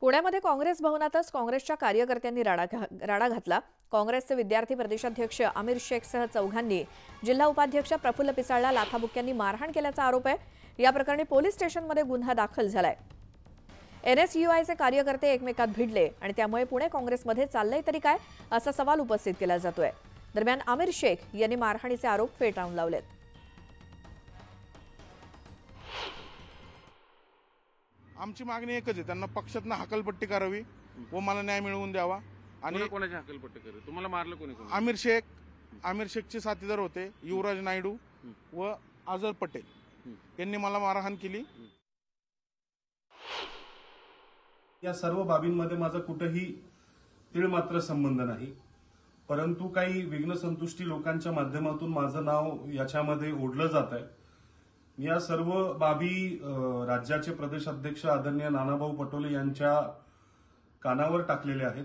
पुण्यामध्ये काँग्रेस भवनातच काँग्रेसच्या कार्यकर्त्यांनी राडा घातला। काँग्रेसचे विद्यार्थी प्रदेशाध्यक्ष आमिर शेखसह चौघांनी जिल्हा उपाध्यक्ष प्रफुल्ल पिसाळला लाथाबुक्क्यांनी मारहाण केल्याचा आरोप आहे। या प्रकरणी पोलीस स्टेशनमध्ये गुन्हा दाखल झालाय। एनएसयूआयचे कार्यकर्ते एकमेकात भिडले आणि त्यामुळे पुणे काँग्रेसमध्ये चाललंय तरी काय असा सवाल उपस्थित केला जातोय। दरम्यान आमिर शेख यांनी मारहाणीचे आरोप फेटाळून लावलेत। आमची मागणी एकच आहे, त्यांना पक्षातनं हकलपट्टी करावी व मला न्याय मिळवून द्यावा। आणि कोणाची हकलपट्टी करावी? तुम्हाला मारलं कोणी? आमिर शेखचे साथीदार होते युवराज नायडू व अजहर पटेल यांनी मला मारहाण केली। या सर्व बाबींमध्ये माझा कुठेही तीळ मात्र संबंध नाही, परंतु काही विघ्नसंतुष्टी लोकांच्या माध्यमातून माझं नाव याच्यामध्ये ओढलं जात आहे। या सर्व बाबी राज्याचे प्रदेश अध्यक्ष आदरणीय नानाभाऊ पटोले यांच्या कानावर टाकलेल्या आहेत।